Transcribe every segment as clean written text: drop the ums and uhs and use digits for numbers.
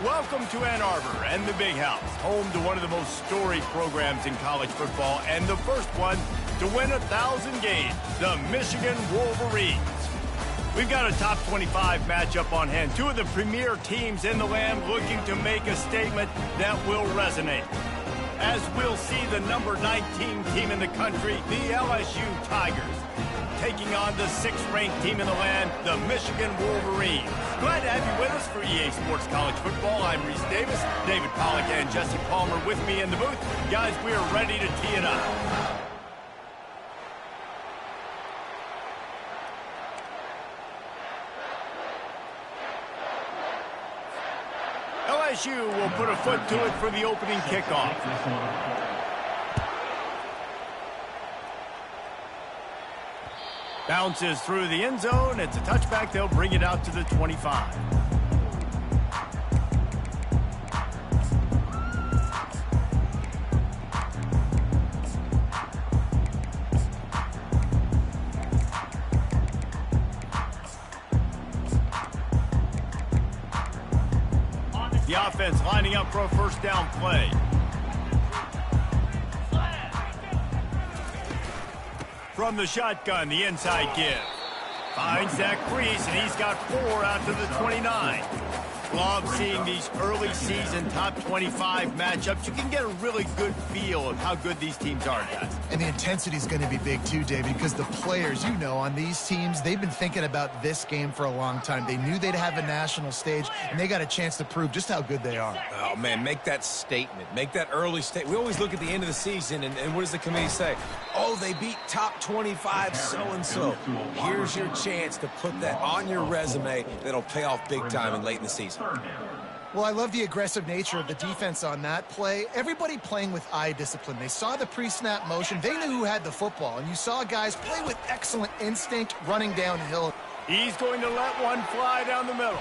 Welcome to Ann Arbor and the Big House, home to one of the most storied programs in college football and the first one to win 1,000 games, the Michigan Wolverines. We've got a top 25 matchup on hand, two of the premier teams in the land looking to make a statement that will resonate. As we'll see the number 19 team in the country, the LSU Tigers, taking on the 6th-ranked team in the land, the Michigan Wolverines. Glad to have you with us for EA Sports College Football. I'm Reese Davis, David Pollack and Jesse Palmer with me in the booth. Guys, we are ready to tee it up. LSU will put a foot to it for the opening kickoff. Bounces through the end zone. It's a touchback. They'll bring it out to the 25. The offense lining up for a first down play. From the shotgun, the inside give. Finds that crease, and he's got 4 out to the 29. Love seeing these early season top 25 matchups. You can get a really good feel of how good these teams are, guys. And the intensity is going to be big too, David, because the players, you know, on these teams, they've been thinking about this game for a long time. They knew they'd have a national stage, and they got a chance to prove just how good they are. Oh, man, make that statement. Make that early statement. We always look at the end of the season, and what does the committee say? Oh, they beat top 25 so-and-so. Here's your chance to put that on your resume that'll pay off big time and late in the season. Well, I love the aggressive nature of the defense on that play. Everybody playing with eye discipline. They saw the pre-snap motion. They knew who had the football, and you saw guys play with excellent instinct running downhill. He's going to let one fly down the middle.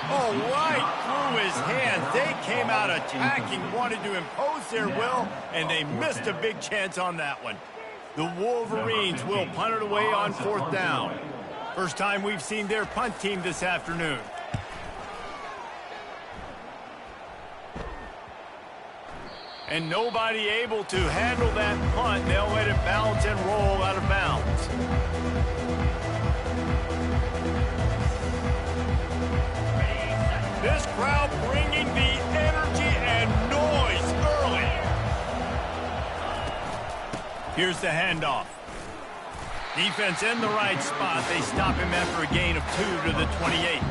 Oh, right through his hands. They came out attacking, wanted to impose their will, and they missed a big chance on that one. The Wolverines will punt it away on 4th down. First time we've seen their punt team this afternoon. And nobody able to handle that punt. They'll let it bounce and roll out of bounds. This crowd bringing the energy and noise early. Here's the handoff. Defense in the right spot. They stop him after a gain of 2 to the 28.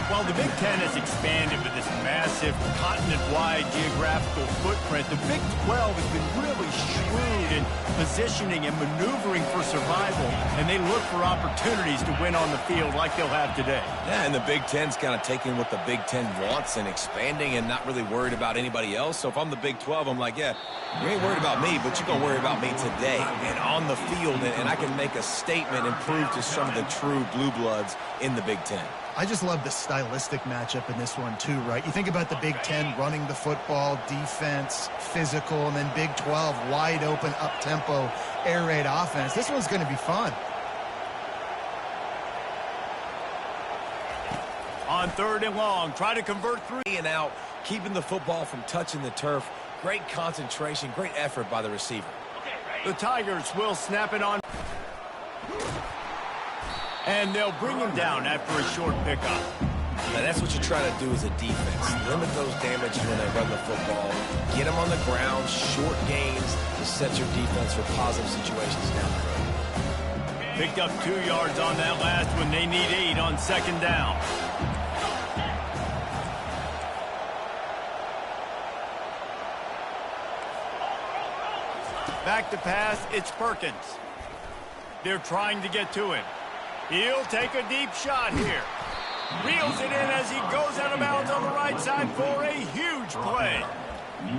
While the Big Ten has expanded with this massive continent-wide geographical footprint, the Big 12 has been really shrewd in positioning and maneuvering for survival, and they look for opportunities to win on the field like they'll have today. Yeah, and the Big Ten's kind of taking what the Big Ten wants and expanding and not really worried about anybody else. So if I'm the Big 12, I'm like, yeah, you ain't worried about me, but you're going to worry about me today and on the field, and I can make a statement and prove to some of the true blue bloods in the Big Ten. I just love the stylistic matchup in this one too, right? You think about the Big Ten running the football, defense, physical, and then Big 12 wide open, up-tempo, air raid offense. This one's going to be fun. On 3rd and long, try to convert 3 and out, keeping the football from touching the turf. Great concentration, great effort by the receiver. The Tigers will snap it on. And they'll bring him down after a short pickup. Now that's what you try to do as a defense. Limit those damages when they run the football. Get them on the ground, short gains to set your defense for positive situations down the road. Picked up 2 yards on that last one. They need 8 on 2nd down. Back to pass, it's Perkins. They're trying to get to him. He'll take a deep shot here. Reels it in as he goes out of bounds on the right side for a huge play.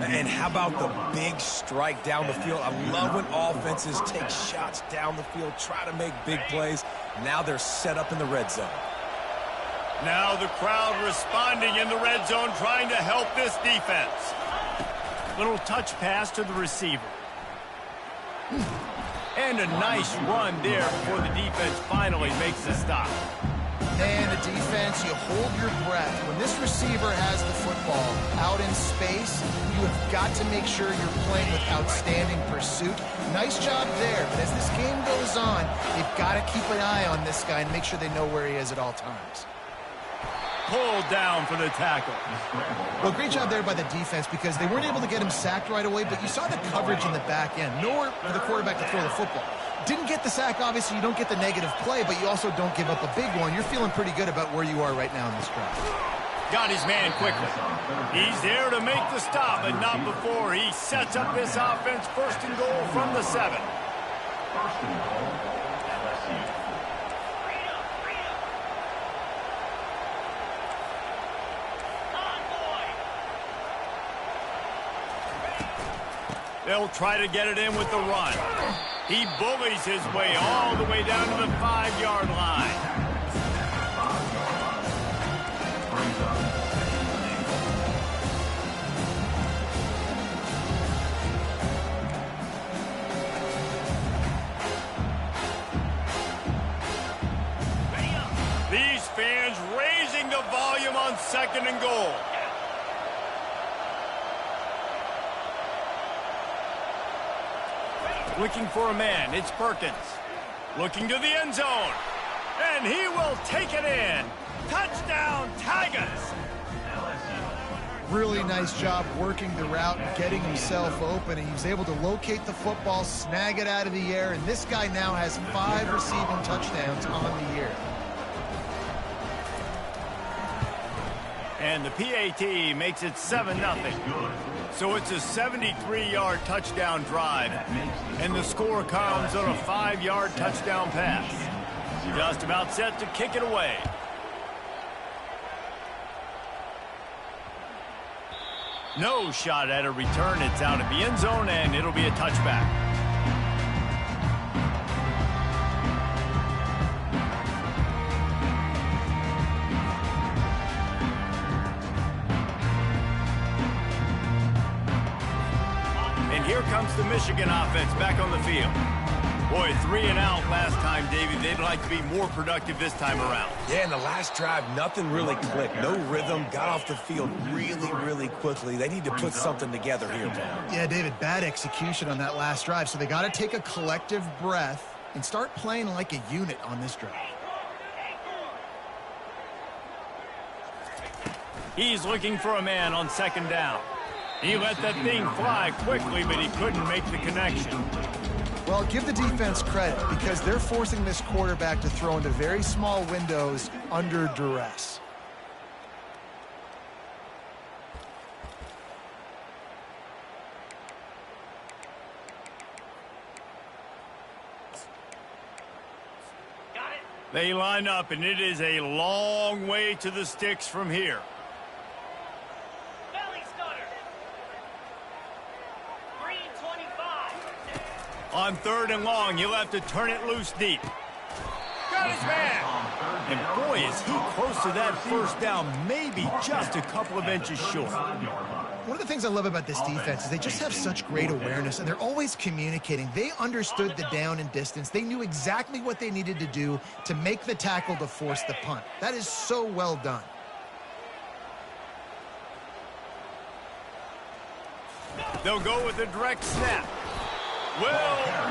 And how about the big strike down the field? I love when offenses take shots down the field, try to make big plays. Now they're set up in the red zone. Now the crowd responding in the red zone, trying to help this defense. Little touch pass to the receiver. And a nice run there before the defense finally makes the stop. Man, the defense defense, you hold your breath. When this receiver has the football out in space, you have got to make sure you're playing with outstanding pursuit. Nice job there, but as this game goes on, you've got to keep an eye on this guy and make sure they know where he is at all times. Pulled down for the tackle. Well, great job there by the defense because they weren't able to get him sacked right away, but you saw the coverage in the back end. Nowhere for the quarterback to throw the football. Didn't get the sack, obviously. You don't get the negative play, but you also don't give up a big one. You're feeling pretty good about where you are right now in this drive. Got his man quickly. He's there to make the stop, but not before he sets up this offense. First and goal from the 7. First and goal, LSU. They'll try to get it in with the run. He bullies his way all the way down to the 5-yard line. These fans raising the volume on 2nd and goal. Looking for a man, it's Perkins. Looking to the end zone. And he will take it in. Touchdown, Tigers! Really nice job working the route and getting himself open. He was able to locate the football, snag it out of the air, and this guy now has 5 receiving touchdowns on the year. And the PAT makes it 7-0. So it's a 73-yard touchdown drive. And the score comes on a 5-yard touchdown pass. Just about set to kick it away. No shot at a return. It's out of the end zone, and it'll be a touchback. Here comes the Michigan offense back on the field. Boy, 3 and out last time, Davey. They'd like to be more productive this time around. Yeah, in the last drive, nothing really clicked. No rhythm, got off the field really, really quickly. They need to put something together here, man. Yeah, David, bad execution on that last drive. So they got to take a collective breath and start playing like a unit on this drive. He's looking for a man on 2nd down. He let that thing fly quickly, but he couldn't make the connection. Well, give the defense credit because they're forcing this quarterback to throw into very small windows under duress. They line up, and it is a long way to the sticks from here. On 3rd and long, he'll have to turn it loose deep. Got his man. And boy, is he close to that first down, maybe just a couple of inches short. One of the things I love about this defense is they just have such great awareness, and they're always communicating. They understood the down and distance. They knew exactly what they needed to do to make the tackle to force the punt. That is so well done. They'll go with a direct snap. Will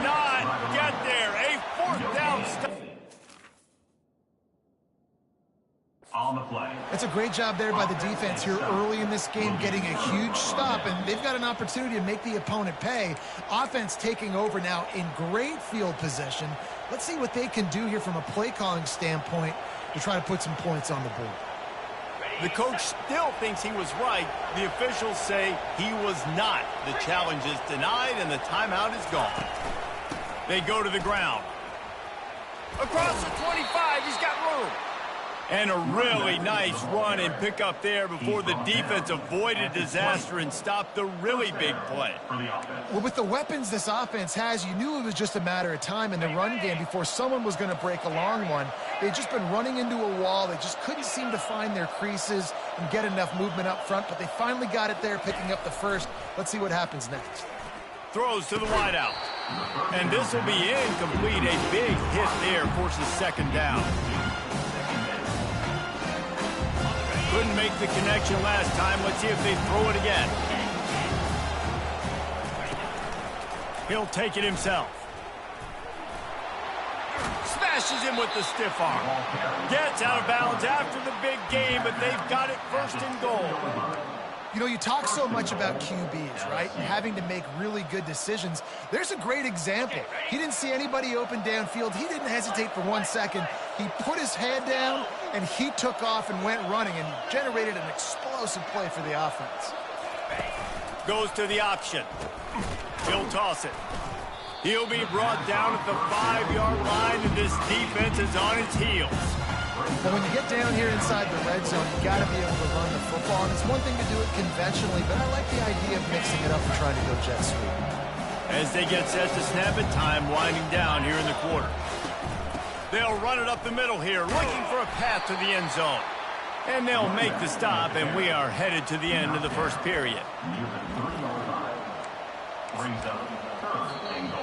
not get there. A 4th down stop. On the play. That's a great job there by the defense here early in this game, getting a huge stop, and they've got an opportunity to make the opponent pay. Offense taking over now in great field possession. Let's see what they can do here from a play calling standpoint to try to put some points on the board. The coach still thinks he was right. The officials say he was not. The challenge is denied, and the timeout is gone. They go to the ground. Across the 25, he's got room. And a really nice run and pick up there before the defense avoided disaster and stopped the really big play. Well, with the weapons this offense has, you knew it was just a matter of time in the run game before someone was going to break a long one. They'd just been running into a wall. They just couldn't seem to find their creases and get enough movement up front, but they finally got it there, picking up the first. Let's see what happens next. Throws to the wideout. And this will be incomplete. A big hit there forces 2nd down. Couldn't make the connection last time. Let's see if they throw it again. He'll take it himself. Smashes him with the stiff arm. Gets out of bounds after the big game, but they've got it first and goal. You know, you talk so much about QBs, right? And having to make really good decisions. There's a great example. He didn't see anybody open downfield. He didn't hesitate for 1 second. He put his head down, and he took off and went running and generated an explosive play for the offense. Goes to the option. He'll toss it. He'll be brought down at the 5-yard line, and this defense is on its heels. But when you get down here inside the red zone, you got to be able to run the football. And it's one thing to do it conventionally, but I like the idea of mixing it up and trying to go jet sweep. As they get set to snap it, time winding down here in the quarter. They'll run it up the middle here, looking for a path to the end zone. And they'll make the stop, and we are headed to the end of the first period. Brings up first and goal.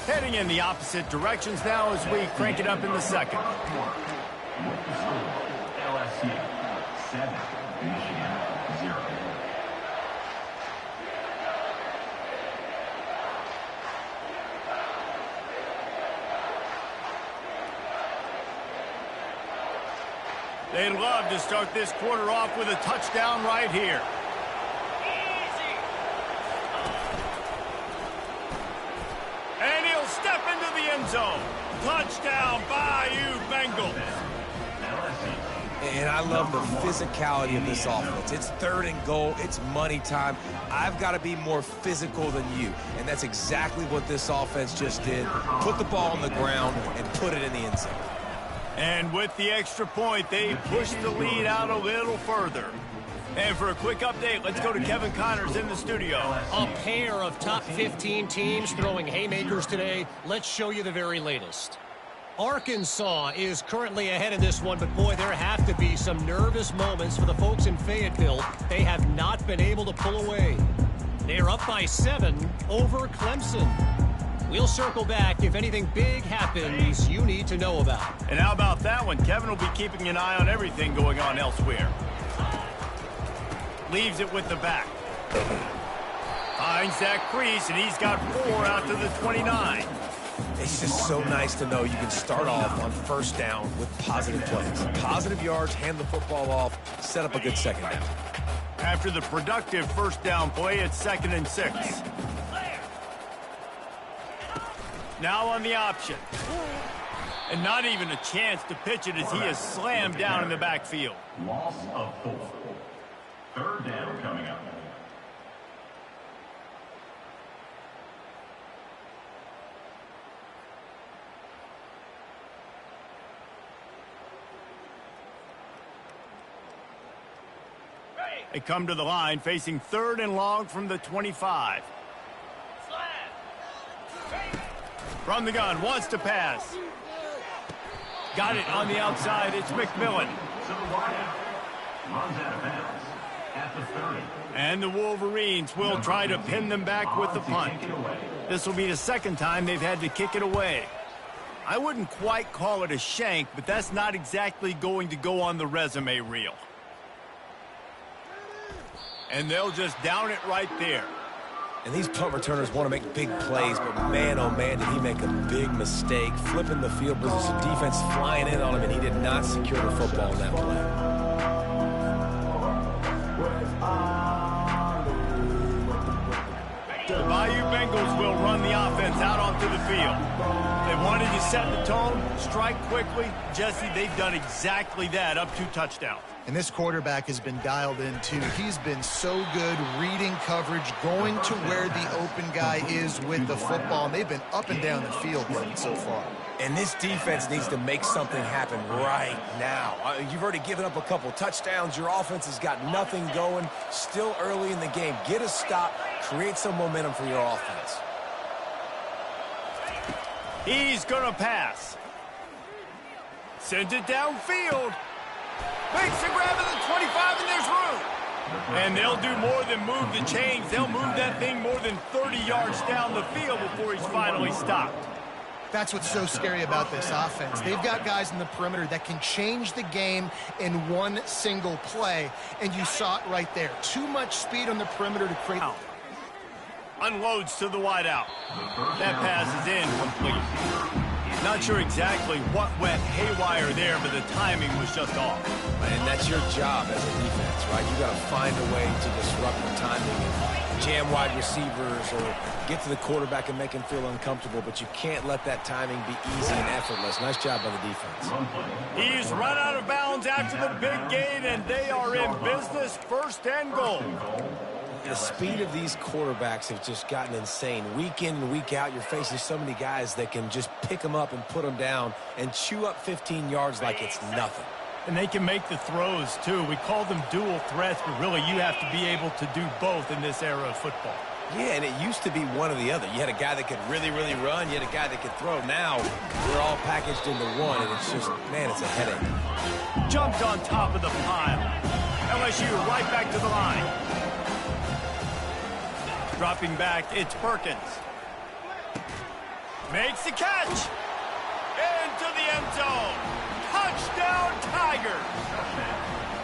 Heading in the opposite directions now as we crank it up in the second. LSU 7, Michigan 0. They'd love to start this quarter off with a touchdown right here. And he'll step into the end zone. Touchdown, Bayou Bengals. And I love the physicality of this offense. It's 3rd and goal. It's money time. I've got to be more physical than you. And that's exactly what this offense just did. Put the ball on the ground and put it in the end zone. And with the extra point, they push the lead out a little further. And for a quick update, let's go to Kevin Connors in the studio. A pair of top 15 teams throwing haymakers today. Let's show you the very latest. Arkansas is currently ahead in this one, but boy, there have to be some nervous moments for the folks in Fayetteville. They have not been able to pull away. They're up by 7 over Clemson. We'll circle back if anything big happens you need to know about. And how about that one? Kevin will be keeping an eye on everything going on elsewhere. Leaves it with the back. Finds that crease, and he's got 4 out to the 29. It's just so nice to know you can start off on first down with positive plays. Positive yards, hand the football off, set up a good second down. After the productive first down play, it's 2nd and 6. Now on the option. And not even a chance to pitch it as he is slammed down in the backfield. Loss of 4. 3rd down coming up. They come to the line facing 3rd and long from the 25. From the gun, wants to pass. Got it on the outside. It's McMillan. To the wideout. Runs out of bounds at the 30. And the Wolverines will try to pin them back with the punt. This will be the 2nd time they've had to kick it away. I wouldn't quite call it a shank, but that's not exactly going to go on the resume reel. And they'll just down it right there. And these punt returners want to make big plays, but man, oh man, did he make a big mistake. Flipping the field, there's some defense flying in on him, and he did not secure the football in that play. The Bayou Bengals will run the offense out onto the field. They wanted to set the tone, strike quickly. Jesse, they've done exactly that, up 2 touchdowns. And this quarterback has been dialed in, too. He's been so good reading coverage, going to where the open guy is with the football. And they've been up and down the field with it so far. And this defense needs to make something happen right now. You've already given up a couple touchdowns. Your offense has got nothing going. Still early in the game. Get a stop. Create some momentum for your offense. He's going to pass. Sends it downfield. Makes the grab at the 25, and there's room. And they'll do more than move the chains. They'll move that thing more than 30 yards down the field before he's finally stopped. That's what's so scary about this offense. They've got guys in the perimeter that can change the game in one single play, and you saw it right there. Too much speed on the perimeter to create... Unloads to the wideout. That pass is incomplete. Not sure exactly what went haywire there, but the timing was just off. And that's your job as a defense, right? You got to find a way to disrupt the timing and jam wide receivers or get to the quarterback and make him feel uncomfortable, but you can't let that timing be easy and effortless. Nice job by the defense. He's run out of bounds after the big gain, and they are in business, 1st and goal. The speed of these quarterbacks have just gotten insane. Week in and week out, you're facing so many guys that can just pick them up and put them down and chew up 15 yards like it's nothing. And they can make the throws, too. We call them dual threats, but really you have to be able to do both in this era of football. Yeah, and it used to be one or the other. You had a guy that could really, really run. You had a guy that could throw. Now we're all packaged into one, and it's just, man, it's a headache. Jumped on top of the pile. LSU right back to the line. Dropping back, it's Perkins. Makes the catch. Into the end zone. Touchdown, Tigers.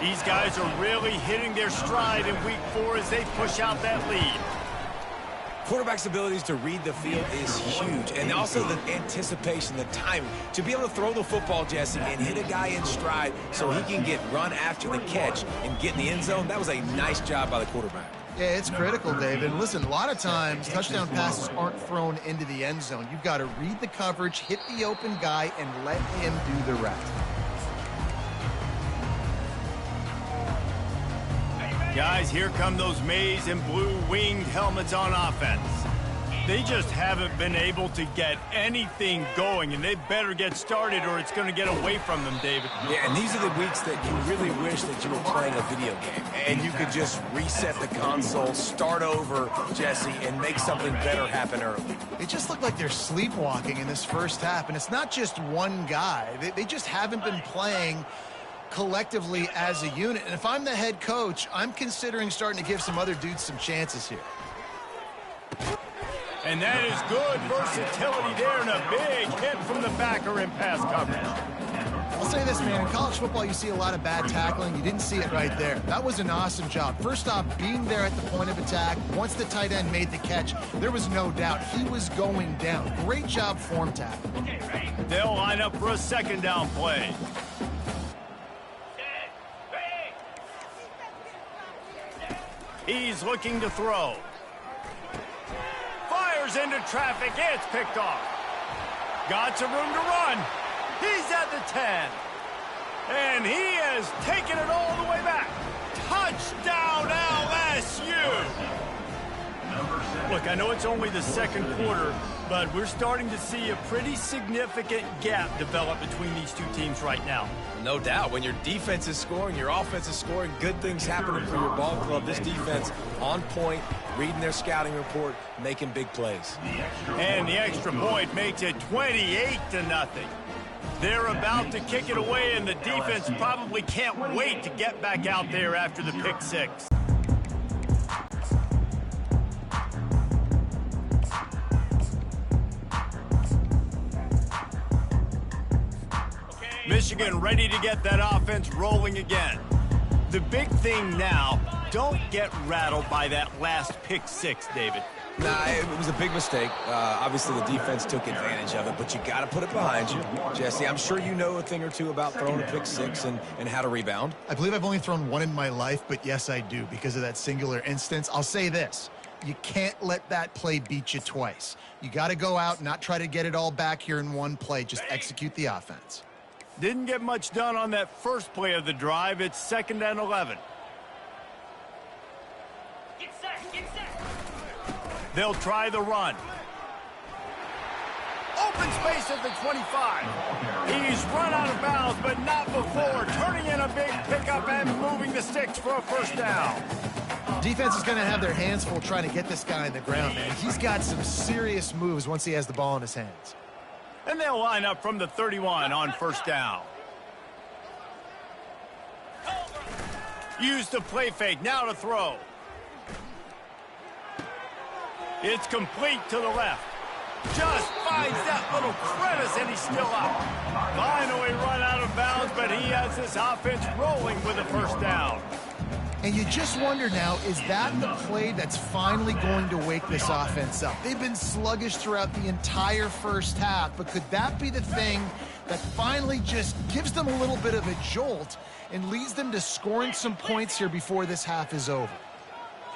These guys are really hitting their stride in week 4 as they push out that lead. Quarterback's abilities to read the field is huge, and also the anticipation, the timing. To be able to throw the football, Jesse, and hit a guy in stride so he can get run after the catch and get in the end zone, that was a nice job by the quarterback. Yeah, it's critical, David. Listen, a lot of times touchdown passes aren't thrown into the end zone. You've got to read the coverage, hit the open guy, and let him do the rest. Guys, here come those maize and blue winged helmets on offense. They just haven't been able to get anything going, and they better get started or it's going to get away from them, David. Yeah, and these are the weeks that you really wish that you were playing a video game and you could just reset the console, start over, Jesse, and make something better happen early. They just look like they're sleepwalking in this first half, and it's not just one guy. They just haven't been playing collectively as a unit. And if I'm the head coach, I'm considering starting to give some other dudes some chances here. And that is good versatility there, and a big hit from the backer in pass coverage. I'll say this, man. In college football, you see a lot of bad tackling. You didn't see it right there. That was an awesome job. First off, being there at the point of attack. Once the tight end made the catch, there was no doubt he was going down. Great job form tackle. They'll line up for a 2nd down play. He's looking to throw. Fires into traffic. It's picked off. Got some room to run. He's at the 10. And he has taken it all the way back. Touchdown, LSU. Look, I know it's only the 2nd quarter, but we're starting to see a pretty significant gap develop between these two teams right now. No doubt. When your defense is scoring, your offense is scoring, good things happening for your ball club. This defense on point, reading their scouting report, making big plays. And the extra point makes it 28-0. They're about to kick it away, and the defense probably can't wait to get back out there after the pick 6. Michigan ready to get that offense rolling again. The big thing now, don't get rattled by that last pick 6, David. Nah, it was a big mistake. Obviously, the defense took advantage of it, but you got to put it behind you. Jesse, I'm sure you know a thing or two about throwing a pick 6 and how to rebound. I believe I've only thrown one in my life, but yes, I do because of that singular instance. I'll say this. You can't let that play beat you twice. You got to go out and not try to get it all back here in one play. Just execute the offense. Didn't get much done on that first play of the drive. It's 2nd and 11. Get set. They'll try the run. Open space at the 25. He's run out of bounds, but not before. Turning in a big pickup and moving the sticks for a 1st down. Defense is going to have their hands full trying to get this guy in the ground, man. He's got some serious moves once he has the ball in his hands. And they'll line up from the 31 on 1st down. Use the play fake, now to throw. It's complete to the left. Just finds that little crevice, and he's still out. Finally run out of bounds, but he has this offense rolling with a first down. And you just wonder now, is that the play that's finally going to wake this offense up? They've been sluggish throughout the entire first half, but could that be the thing that finally just gives them a little bit of a jolt and leads them to scoring some points here before this half is over?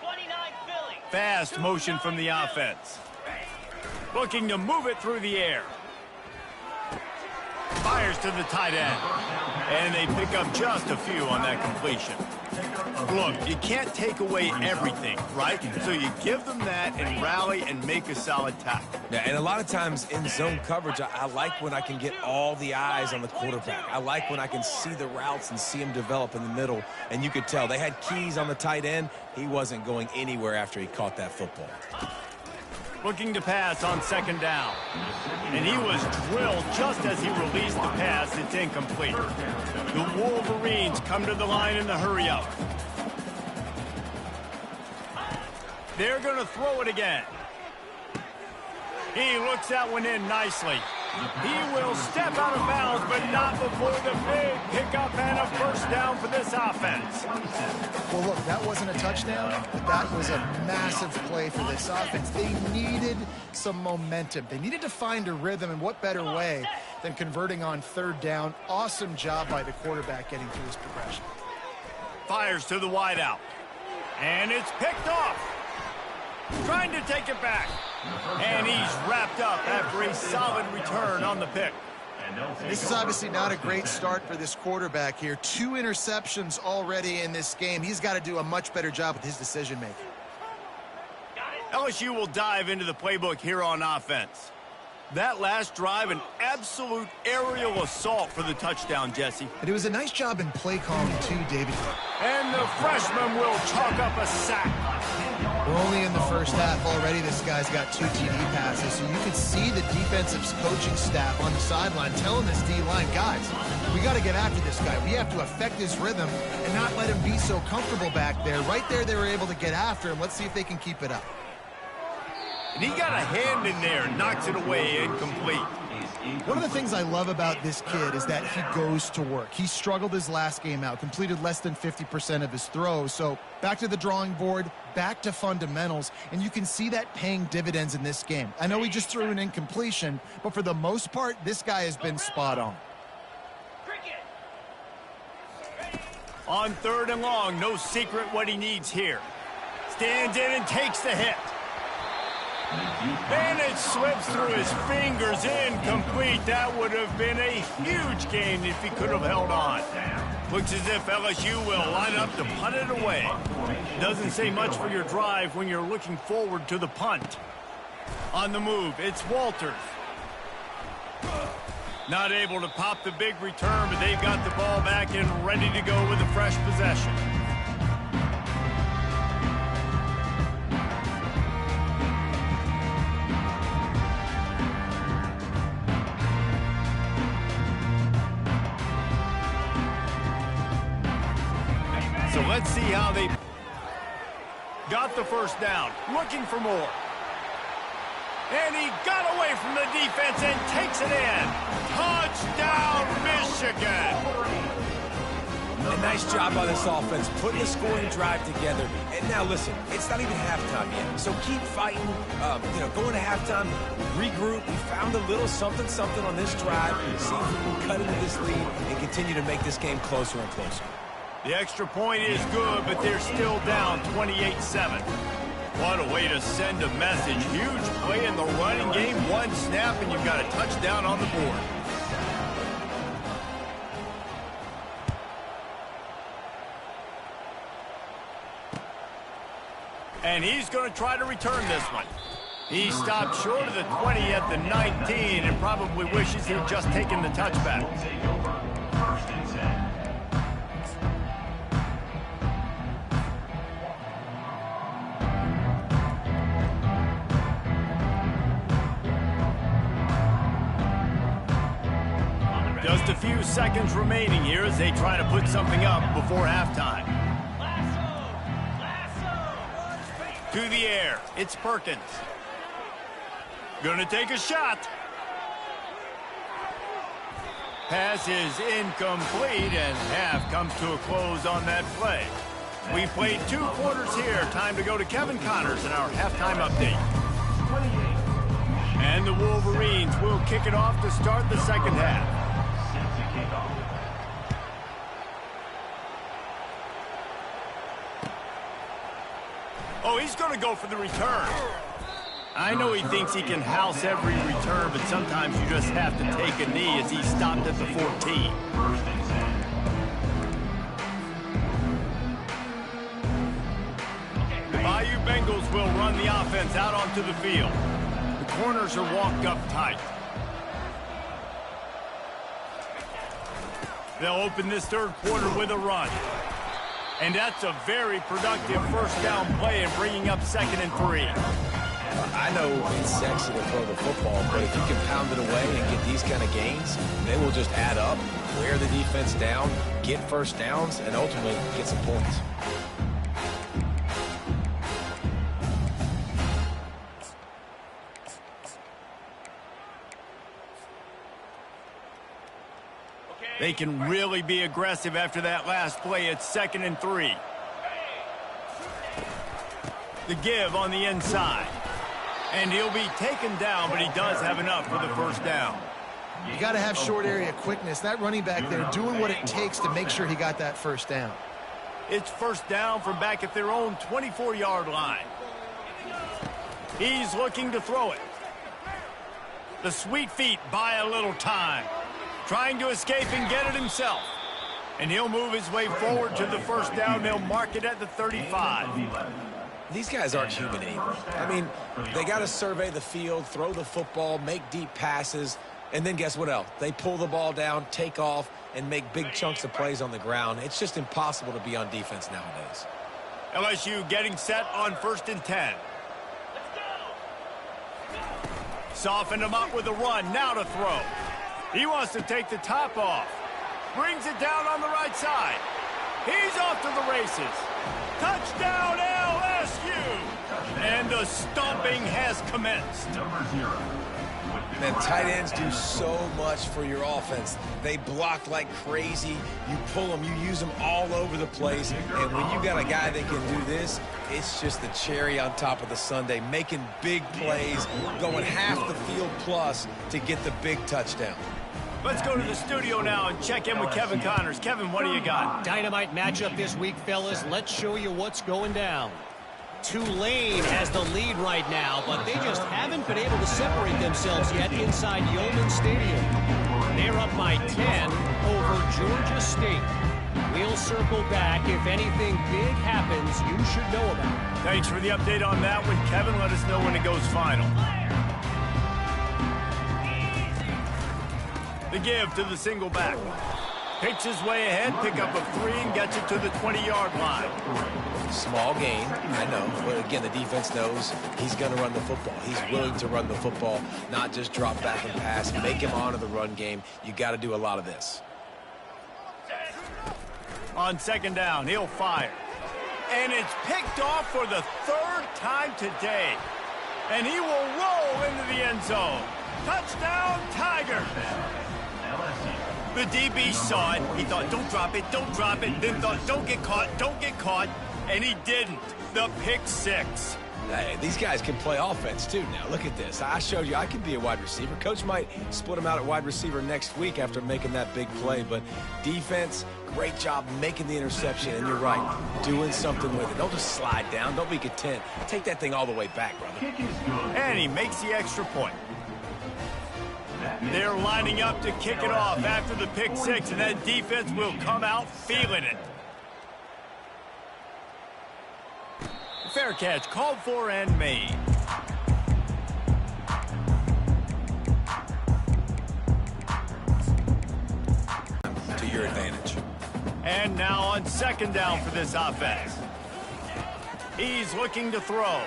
29 Philly. Fast motion from the offense. Looking to move it through the air. Fires to the tight end. And they pick up just a few on that completion. Look, you can't take away everything, right? So you give them that and rally and make a solid tackle. Yeah, and a lot of times in zone coverage, I like when I can get all the eyes on the quarterback. I like when I can see the routes and see him develop in the middle. And you could tell they had keys on the tight end. He wasn't going anywhere after he caught that football. Looking to pass on second down. And he was drilled just as he released the pass. It's incomplete. The Wolverines come to the line in the hurry-up. They're going to throw it again. He looks that one in nicely. He will step out of bounds, but not before the big pickup and a first down for this offense. Well, look, that wasn't a touchdown, but that was a massive play for this offense. They needed some momentum. They needed to find a rhythm, and what better way than converting on third down. Awesome job by the quarterback getting through his progression. Fires to the wideout. And it's picked off. Trying to take it back. And he's wrapped up after a solid return on the pick. This is obviously not a great start for this quarterback here. 2 interceptions already in this game. He's got to do a much better job with his decision-making. LSU will dive into the playbook here on offense. That last drive, an absolute aerial assault for the touchdown, Jesse. And it was a nice job in play calling, too, David. And the freshman will chalk up a sack. We're only in the first half. Already this guy's got 2 TD passes, so you could see the defensive coaching staff on the sideline telling this D-line, guys, we got to get after this guy. We have to affect his rhythm and not let him be so comfortable back there. Right there, they were able to get after him. Let's see if they can keep it up. And he got a hand in there and knocks it away incomplete. One of the things I love about this kid is that he goes to work. He struggled his last game out, completed less than 50% of his throws. So back to the drawing board, back to fundamentals, and you can see that paying dividends in this game. I know he just threw an incompletion, but for the most part, this guy has been spot on. On third and long, no secret what he needs here. Stands in and takes the hit. And it slips through his fingers, incomplete. That would have been a huge gain if he could have held on. Looks as if LSU will line up to punt it away. Doesn't say much for your drive when you're looking forward to the punt. On the move, it's Walters. Not able to pop the big return, but they've got the ball back and ready to go with a fresh possession. So let's see how they got the first down. Looking for more. And he got away from the defense and takes it in. Touchdown, Michigan. A nice job by this offense, putting the scoring drive together. And now, listen, it's not even halftime yet. So keep fighting, going to halftime, regroup. We found a little something on this drive. See if we can cut into this lead and continue to make this game closer and closer. The extra point is good, but they're still down 28-7. What a way to send a message. Huge play in the running game. One snap, and you've got a touchdown on the board. And he's going to try to return this one. He stopped short of the 20 at the 19 and probably wishes he'd just taken the touchback. Just a few seconds remaining here as they try to put something up before halftime. To the air, it's Perkins. Gonna take a shot. Pass is incomplete, and half comes to a close on that play. We played 2 quarters here. Time to go to Kevin Connors in our halftime update. And the Wolverines will kick it off to start the second half. Oh, he's going to go for the return. I know he thinks he can house every return, but sometimes you just have to take a knee as he stopped at the 14. The Bayou Bengals will run the offense out onto the field. The corners are walked up tight. They'll open this third quarter with a run. And that's a very productive first down play and bringing up 2nd and 3. I know it's sexy to throw the football, but if you can pound it away and get these kind of gains, they will just add up, wear the defense down, get first downs, and ultimately get some points. They can really be aggressive after that last play. It's 2nd and 3. The give on the inside. And he'll be taken down, but he does have enough for the first down. You got to have short area quickness. That running back there doing what it takes to make sure he got that first down. It's first down from back at their own 24-yard line. He's looking to throw it. The sweet feet buy a little time. Trying to escape and get it himself. And he'll move his way forward to the first down. They'll mark it at the 35. These guys aren't human either. I mean, they got to survey the field, throw the football, make deep passes, and then guess what else? They pull the ball down, take off, and make big chunks of plays on the ground. It's just impossible to be on defense nowadays. LSU getting set on 1st and 10. Soften him up with a run. Now to throw. He wants to take the top off. Brings it down on the right side. He's off to the races. Touchdown, LSU! And the stomping has commenced. Man, tight ends do so much for your offense. They block like crazy. You pull them, you use them all over the place. And when you got a guy that can do this, it's just the cherry on top of the sundae, making big plays, going half the field plus to get the big touchdown. Let's go to the studio now and check in with Kevin Connors. Kevin, what do you got? Dynamite matchup this week, fellas. Let's show you what's going down. Tulane has the lead right now, but they just haven't been able to separate themselves yet inside Yeoman Stadium. They're up by 10 over Georgia State. We'll circle back. If anything big happens, you should know about it. Thanks for the update on that one, Kevin. Let us know when it goes final. The give to the single back. Picks his way ahead, pick up a 3, and gets it to the 20-yard line. Small gain, I know, but again, the defense knows he's going to run the football. He's willing to run the football, not just drop back and pass, make him honor the run game. You got to do a lot of this. On 2nd down, he'll fire. And it's picked off for the 3rd time today. And he will roll into the end zone. Touchdown, Tigers! The DB saw it. He thought, don't drop it, then thought, don't get caught, and he didn't. The pick 6. Hey, these guys can play offense, too, now. Look at this. I showed you I can be a wide receiver. Coach might split him out at wide receiver next week after making that big play, but defense, great job making the interception, and you're right, doing something with it. Don't just slide down. Don't be content. Take that thing all the way back, brother. And he makes the extra point. They're lining up to kick it off after the pick 6, and that defense will come out feeling it. Fair catch called for and made. To your advantage. And now on 2nd down for this offense. He's looking to throw.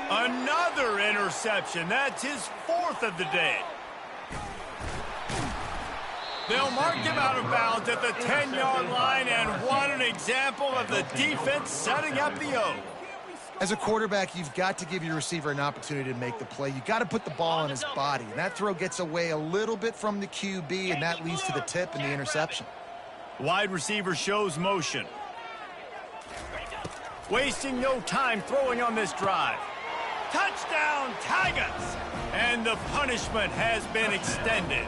Another interception. That's his 4th of the day. They'll mark him out of bounds at the 10-yard line, and what an example of the defense setting up the O. As a quarterback, you've got to give your receiver an opportunity to make the play. You've got to put the ball on his body. And that throw gets away a little bit from the QB, and that leads to the tip and the interception. Wide receiver shows motion. Wasting no time throwing on this drive. Touchdown, Tigers! And the punishment has been extended.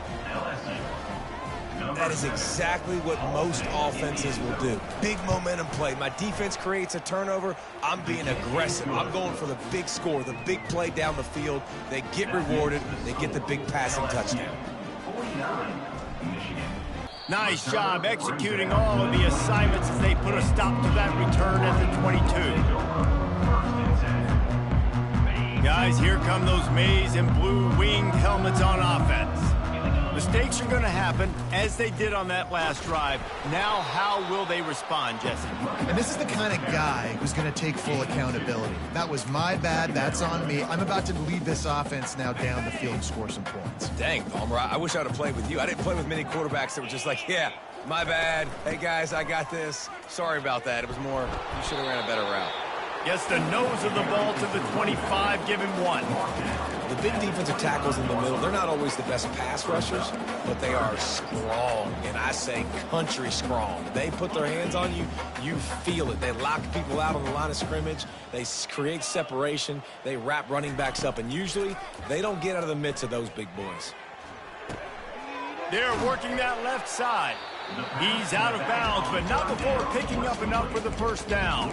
That is exactly what most offenses will do. Big momentum play. My defense creates a turnover. I'm being aggressive. I'm going for the big score, the big play down the field. They get rewarded. They get the big passing touchdown. Nice job executing all of the assignments as they put a stop to that return at the 22. Guys, here come those maize and blue winged helmets on offense. Mistakes are going to happen, as they did on that last drive. Now, how will they respond, Jesse? And this is the kind of guy who's going to take full accountability. That was my bad. That's on me. I'm about to lead this offense now down the field and score some points. Dang, Palmer, I wish I'd have played with you. I didn't play with many quarterbacks that were just like, yeah, my bad. Hey, guys, I got this. Sorry about that. It was more, you should have ran a better route. Gets the nose of the ball to the 25, give him one. The big defensive tackles in the middle, they're not always the best pass rushers, but they are strong, and I say country strong. They put their hands on you, you feel it. They lock people out on the line of scrimmage. They create separation. They wrap running backs up, and usually they don't get out of the midst of those big boys. They're working that left side. He's out of bounds, but not before picking up enough for the first down.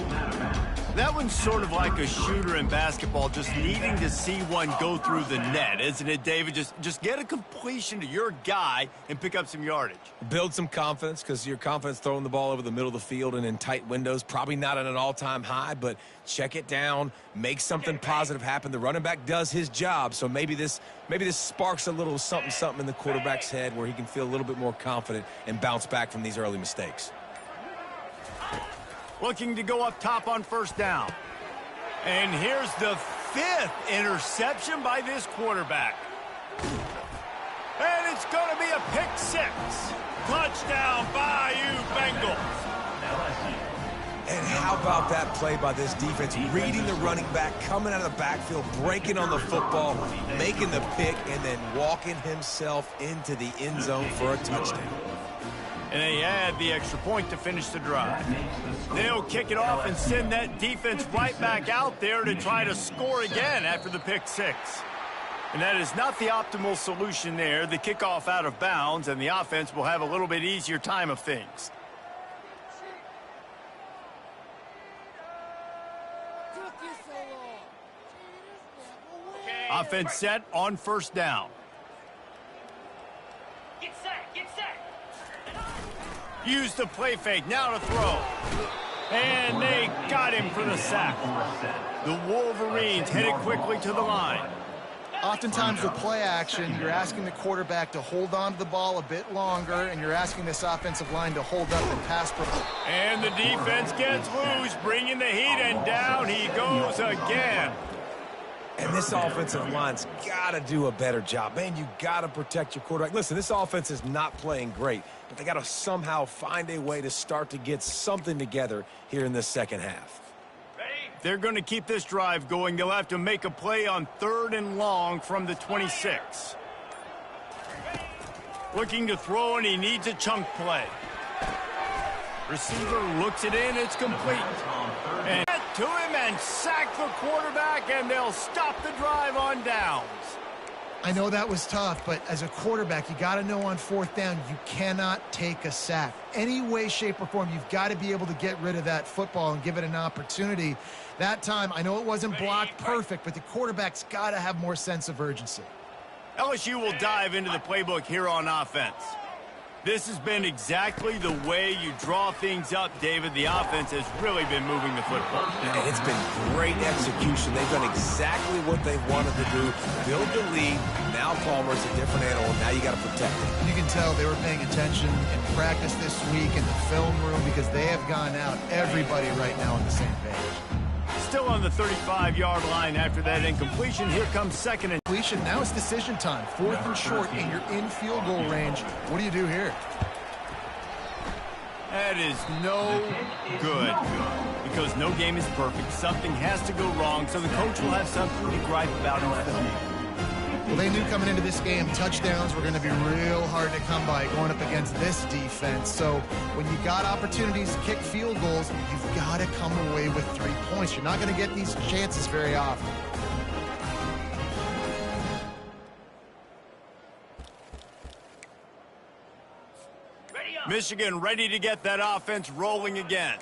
That one's sort of like a shooter in basketball, just needing to see one go through the net, isn't it, David? Just get a completion to your guy and pick up some yardage. Build some confidence, because your confidence throwing the ball over the middle of the field and in tight windows, probably not at an all-time high, but check it down, make something positive happen. The running back does his job, so maybe this sparks a little something in the quarterback's head where he can feel a little bit more confident and bounce back from these early mistakes. Looking to go up top on first down. And here's the 5th interception by this quarterback. And it's going to be a pick 6. Touchdown, Bayou Bengals. And how about that play by this defense? Reading the running back, coming out of the backfield, breaking on the football, making the pick, and then walking himself into the end zone for a touchdown. And they add the extra point to finish the drive. They'll kick it off and send that defense right back out there to try to score again after the pick 6. And that is not the optimal solution there. The kickoff out of bounds, and the offense will have a little bit easier time of things. Offense set on first down. Get set, get set. Use the play fake, now to throw. And they got him for the sack. The Wolverines headed quickly to the line. Oftentimes with play action, you're asking the quarterback to hold on to the ball a bit longer, and you're asking this offensive line to hold up and pass. And the defense gets loose, bringing the heat, and down he goes again. And this offensive line's got to do a better job. Man, you got to protect your quarterback. Listen, this offense is not playing great, but they got to somehow find a way to start to get something together here in this second half. They're going to keep this drive going. They'll have to make a play on 3rd and long from the 26. Looking to throw, and he needs a chunk play. Receiver looks it in. It's complete. And to him and sack the quarterback, and they'll stop the drive on downs. I know that was tough, but as a quarterback, you got to know on 4th down, you cannot take a sack. Any way, shape, or form, you've got to be able to get rid of that football and give it an opportunity. That time, I know it wasn't blocked perfect, but the quarterback's got to have more sense of urgency. LSU will dive into the playbook here on offense. This has been exactly the way you draw things up, David. The offense has really been moving the football. And it's been great execution. They've done exactly what they wanted to do. Build the lead. Now Palmer's a different animal. Now you got to protect it. You can tell they were paying attention in practice this week in the film room, because they have gone out, everybody right now on the same page. Still on the 35-yard line after that incompletion. Here comes 2nd and completion. Now it's decision time. 4th and short, and you're in field goal range. What do you do here? That is no good because no game is perfect. Something has to go wrong, so the coach will have something to gripe about in film. Well, they knew coming into this game, touchdowns were going to be real hard to come by going up against this defense. So when you got opportunities to kick field goals, you've got to come away with 3 points. You're not going to get these chances very often. Michigan ready to get that offense rolling again.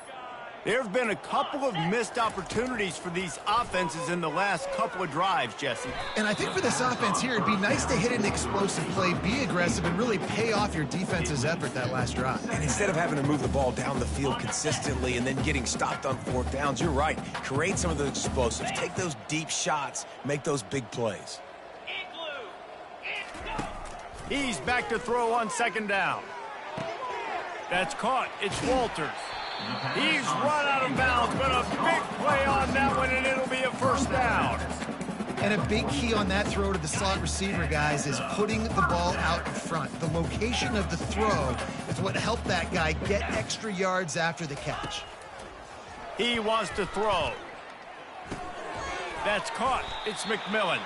There have been a couple of missed opportunities for these offenses in the last couple of drives, Jesse. And I think for this offense here, it'd be nice to hit an explosive play, be aggressive, and really pay off your defense's effort that last drive. And instead of having to move the ball down the field consistently and then getting stopped on 4th downs, you're right. Create some of the explosives. Take those deep shots. Make those big plays. He's back to throw on 2nd down. That's caught. It's Walters. He's run out of bounds, but a big play on that one, and it'll be a 1st down. And a big key on that throw to the slot receiver, guys, is putting the ball out in front. The location of the throw is what helped that guy get extra yards after the catch. He wants to throw. That's caught. It's McMillan.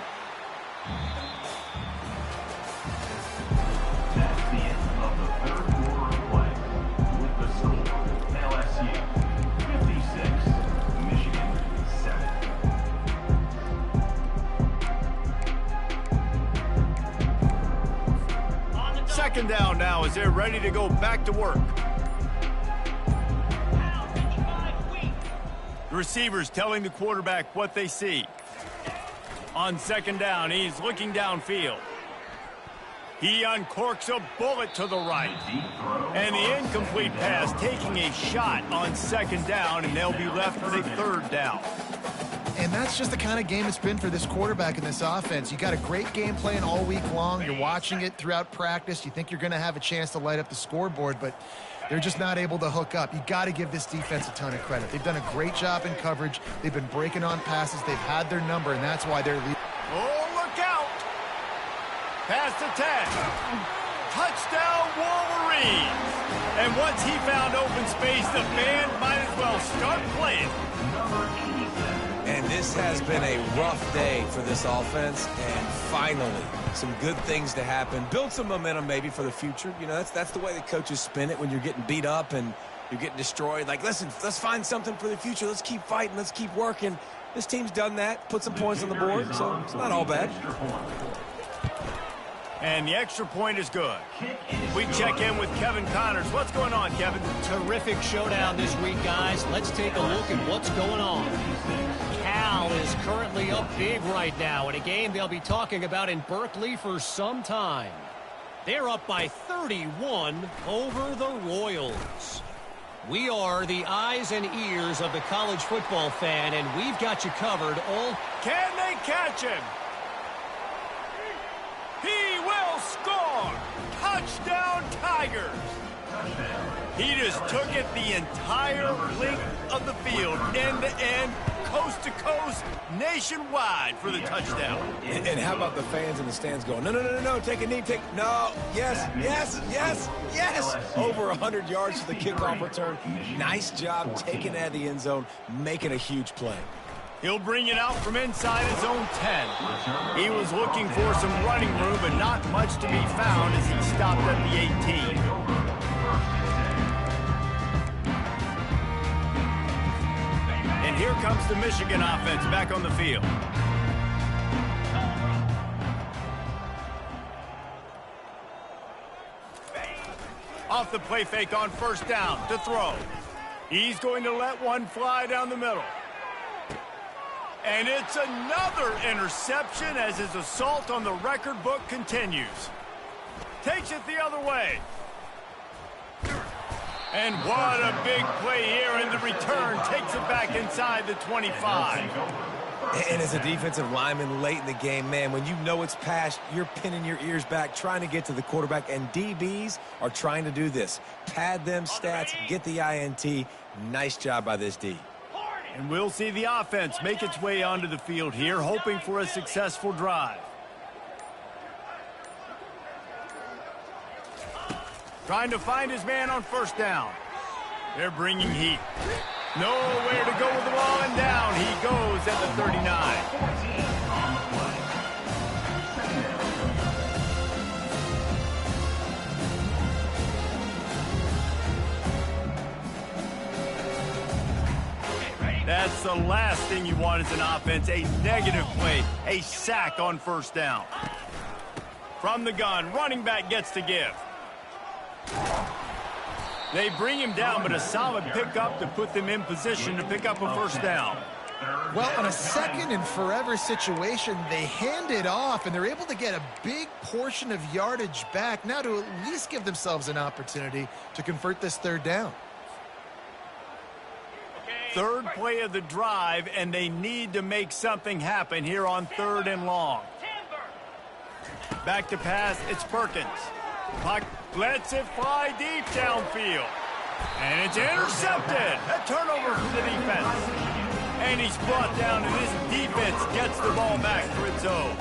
That's the end of the 3rd quarter of play. With the score, LSU 56, Michigan 7. 2nd down now as they're ready to go back to work. The receivers telling the quarterback what they see. On 2nd down, he's looking downfield. He uncorks a bullet to the right. And the incomplete pass taking a shot on 2nd down, and they'll be left with a 3rd down. And that's just the kind of game it's been for this quarterback in this offense. You got a great game plan all week long. You're watching it throughout practice. You think you're going to have a chance to light up the scoreboard, but they're just not able to hook up. You got to give this defense a ton of credit. They've done a great job in coverage. They've been breaking on passes. They've had their number, and that's why they're leading. Oh, look out! Pass attack. Touchdown, Wolverines! And once he found open space, the band might as well start playing. And this has been a rough day for this offense, and finally, some good things to happen. Build some momentum maybe for the future. You know, that's the way the coaches spin it when you're getting beat up and you're getting destroyed. Like, listen, let's find something for the future. Let's keep fighting. Let's keep working. This team's done that, put some points on the board, so it's not all bad. And the extra point is good. We check in with Kevin Connors. What's going on, Kevin? Terrific showdown this week, guys. Let's take a look at what's going on. Cal is currently up big right now in a game they'll be talking about in Berkeley for some time. They're up by 31 over the Royals. We are the eyes and ears of the college football fan, and we've got you covered all. Can they catch him? He will score! Touchdown, Tigers! He just took it the entire length of the field, end to end, coast to coast, nationwide for the touchdown. And how about the fans in the stands going, no, no, no, no, no, take a knee, no, yes, yes, yes, yes. Over 100 yards for the kickoff return. Nice job taking it out of the end zone, making a huge play. He'll bring it out from inside his own 10. He was looking for some running room, but not much to be found as he stopped at the 18. And here comes the Michigan offense back on the field. Off the play fake on 1st down to throw. He's going to let one fly down the middle. And it's another interception as his assault on the record book continues. Takes it the other way. And what a big play here, and the return takes it back inside the 25. And as a defensive lineman late in the game, man, when you know it's past, you're pinning your ears back, trying to get to the quarterback, and DBs are trying to do this. Pad them stats, get the INT. Nice job by this D. And we'll see the offense make its way onto the field here, hoping for a successful drive. Trying to find his man on 1st down. They're bringing heat. Nowhere to go with the ball, and down he goes at the 39. That's the last thing you want as an offense, a negative play, a sack on first down. From the gun, running back gets to give. They bring him down, but a solid pickup to put them in position to pick up a first down. Well, on a second and forever situation, they hand it off, and they're able to get a big portion of yardage back now to at least give themselves an opportunity to convert this third down. Third play of the drive, and they need to make something happen here on 3rd and long. Back to pass, it's Perkins. Puck lets it fly deep downfield. And it's intercepted. A turnover for the defense. And he's brought down, and this defense gets the ball back for its own.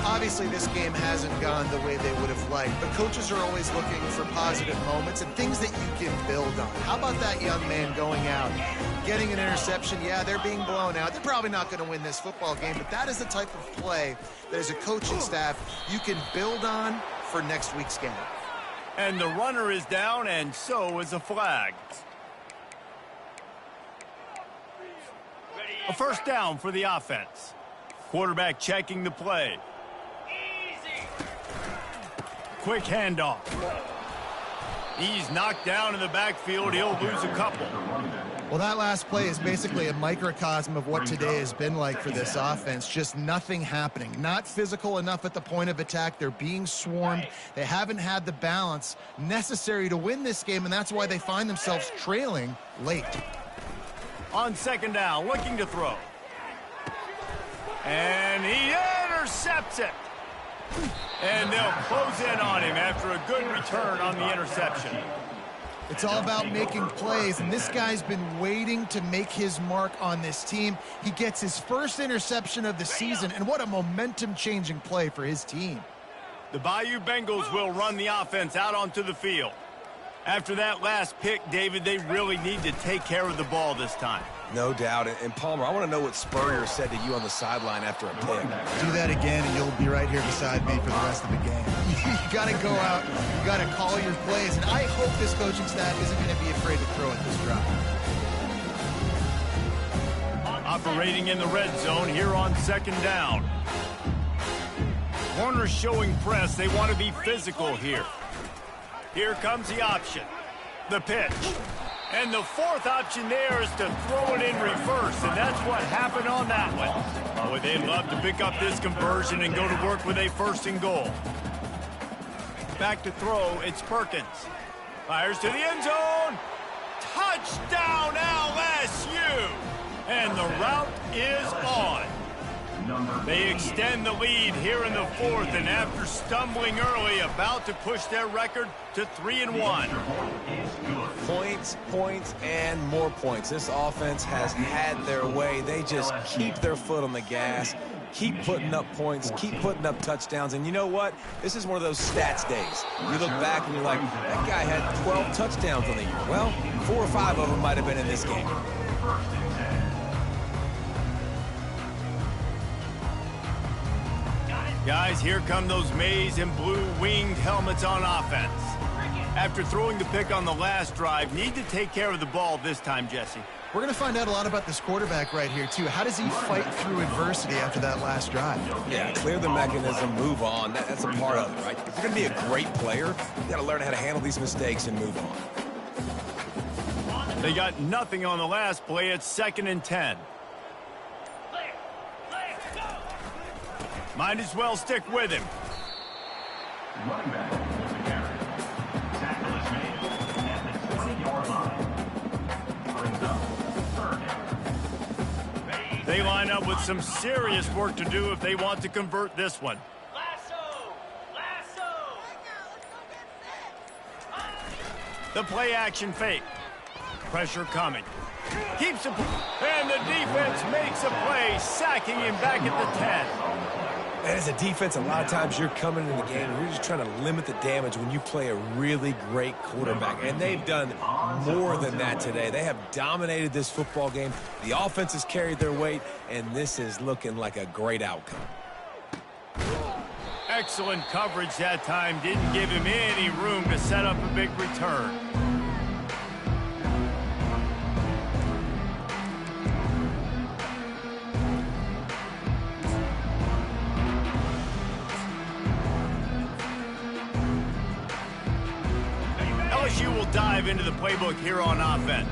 Obviously, this game hasn't gone the way they would have liked, but coaches are always looking for positive moments and things that you can build on. How about that young man going out, getting an interception? Yeah, they're being blown out. They're probably not going to win this football game, but that is the type of play that as a coaching staff you can build on for next week's game. And the runner is down, and so is a flag. A first down for the offense. Quarterback checking the play. Quick handoff. He's knocked down in the backfield. He'll lose a couple. Well, that last play is basically a microcosm of what today has been like for this offense. Just nothing happening. Not physical enough at the point of attack. They're being swarmed. They haven't had the balance necessary to win this game, and that's why they find themselves trailing late. On second down, looking to throw. And he intercepts it. And they'll close in on him after a good return on the interception. It's all about making plays, and this guy's been waiting to make his mark on this team. He gets his first interception of the season, and what a momentum-changing play for his team. The Bayou Bengals will run the offense out onto the field. After that last pick, David, they really need to take care of the ball this time. No doubt. And Palmer, I want to know what Spurrier said to you on the sideline after a pick. Do that again, and you'll be right here beside me for the rest of the game. You got to go out. You got to call your plays, and I hope this coaching staff isn't going to be afraid to throw at this drive. Operating in the red zone here on second down. Corners showing press. They want to be physical here. Here comes the option. The pitch. And the fourth option there is to throw it in reverse, and that's what happened on that one. Boy, they'd love to pick up this conversion and go to work with a 1st and goal. Back to throw, it's Perkins. Fires to the end zone. Touchdown, LSU! And the route is on. They extend the lead here in the 4th, and after stumbling early, about to push their record to 3-1. Points, points, and more points. This offense has had their way. They just keep their foot on the gas, keep putting up points, keep putting up touchdowns. And you know what? This is one of those stats days. You look back and you're like, that guy had 12 touchdowns on the year. Well, 4 or 5 of them might have been in this game. Guys, here come those maize and blue winged helmets on offense. After throwing the pick on the last drive, need to take care of the ball this time, Jesse. We're going to find out a lot about this quarterback right here, too. How does he fight through adversity after that last drive? Yeah, clear the mechanism, move on. That's a part of it, right? If you're going to be a great player, you got to learn how to handle these mistakes and move on. They got nothing on the last play. It's 2nd and 10. Might as well stick with him. Running back with the carry. Tackle is made at the 20-yard line. Brings up 3rd down. They line up with some serious work to do if they want to convert this one. Lasso! Lasso! The play action fake. Pressure coming. Keeps it, and the defense makes a play, sacking him back at the 10. And as a defense, a lot of times you're coming in the game and you're just trying to limit the damage when you play a really great quarterback. And they've done more than that today. They have dominated this football game. The offense has carried their weight, and this is looking like a great outcome. Excellent coverage that time. Didn't give him any room to set up a big return. LSU will dive into the playbook here on offense.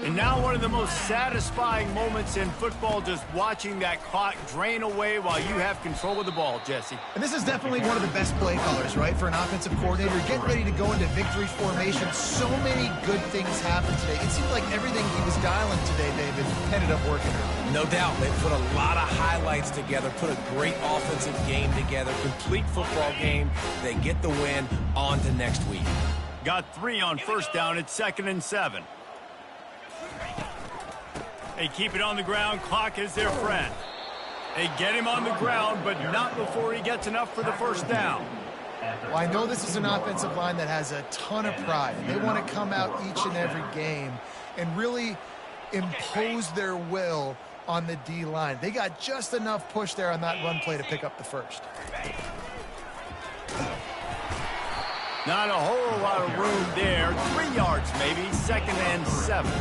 And now one of the most satisfying moments in football, just watching that clock drain away while you have control of the ball, Jesse. And this is definitely one of the best play callers, right, for an offensive coordinator. Getting ready to go into victory formation. So many good things happened today. It seemed like everything he was dialing today, David, ended up working out. No doubt. They put a lot of highlights together, put a great offensive game together, complete football game. They get the win. On to next week. Got 3 on first down. It's 2nd and 7. They keep it on the ground. Clock is their friend. They get him on the ground, but not before he gets enough for the first down. Well, I know this is an offensive line that has a ton of pride. They want to come out each and every game and really impose their will on the D-line. They got just enough push there on that run play to pick up the first. Not a whole lot of room there. 3 yards maybe. 2nd and 7.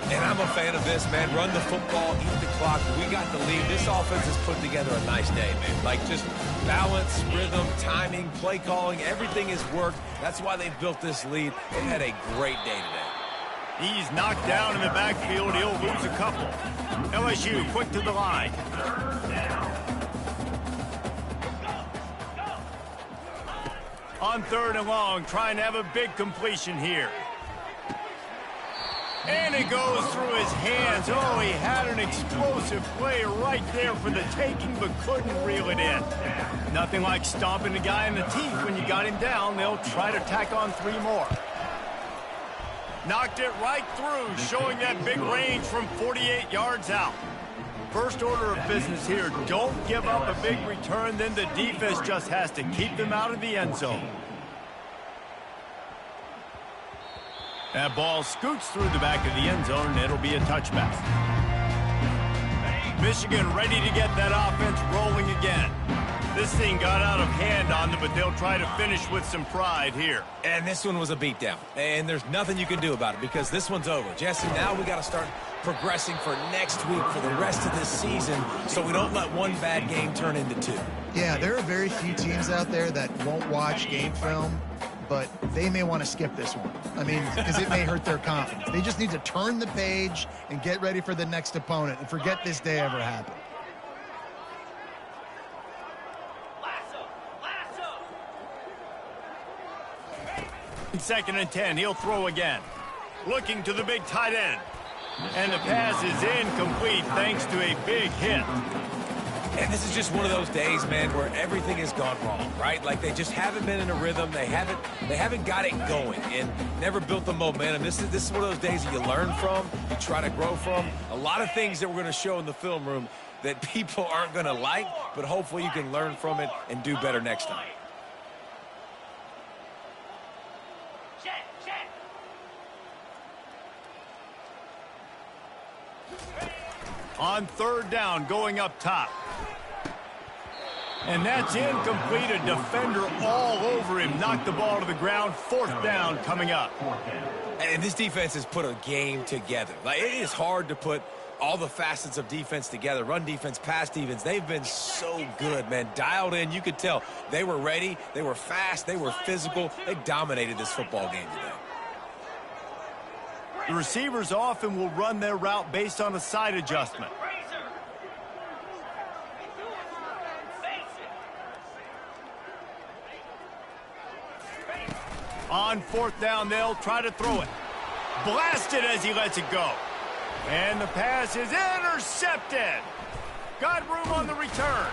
And I'm a fan of this, man. Run the football, eat the clock. We got the lead. This offense has put together a nice day, man. Like just balance, rhythm, timing, play calling, everything has worked. That's why they've built this lead. They had a great day today. He's knocked down in the backfield. He'll lose a couple. LSU quick to the line. On 3rd and long, trying to have a big completion here. And it goes through his hands. Oh, he had an explosive play right there for the taking, but couldn't reel it in. Nothing like stomping a guy in the teeth when you got him down. They'll try to tack on 3 more. Knocked it right through, showing that big range from 48 yards out. First order of business here, don't give up a big return, then the defense just has to keep them out of the end zone. That ball scoots through the back of the end zone, and it'll be a touchback. Michigan ready to get that offense rolling again. This thing got out of hand on them, but they'll try to finish with some pride here. And this one was a beatdown. And there's nothing you can do about it because this one's over. Jesse, now we got to start progressing for next week for the rest of this season so we don't let one bad game turn into 2. Yeah, there are very few teams out there that won't watch game film, but they may want to skip this one. I mean, because it may hurt their confidence. They just need to turn the page and get ready for the next opponent and forget this day ever happened. In 2nd and 10, he'll throw again. Looking to the big tight end. And the pass is incomplete thanks to a big hit. And this is just one of those days, man, where everything has gone wrong, right? Like they just haven't been in a rhythm. They haven't got it going and never built the momentum. This is one of those days that you learn from, you try to grow from. A lot of things that we're going to show in the film room that people aren't going to like, but hopefully you can learn from it and do better next time. On 3rd down, going up top. And that's incomplete. A defender all over him. Knocked the ball to the ground. 4th down coming up. And this defense has put a game together. Like, it is hard to put all the facets of defense together. Run defense, pass defense. They've been so good, man. Dialed in. You could tell they were ready. They were fast. They were physical. They dominated this football game today. The receivers often will run their route based on a side adjustment. On 4th down, they'll try to throw it. Blasted as he lets it go. And the pass is intercepted. Got room on the return.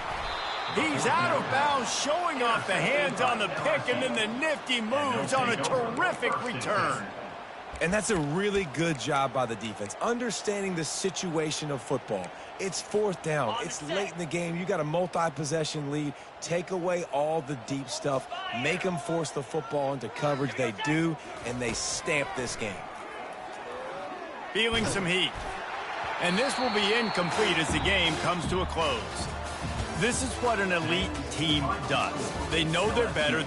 He's out of bounds, showing off the hands on the pick, and then the nifty moves on a terrific return. And that's a really good job by the defense, understanding the situation of football. It's fourth down. It's late in the game. You got a multi-possession lead. Take away all the deep stuff. Make them force the football into coverage. They do, and they stamp this game. Feeling some heat. And this will be incomplete as the game comes to a close. This is what an elite team does. They know they're better.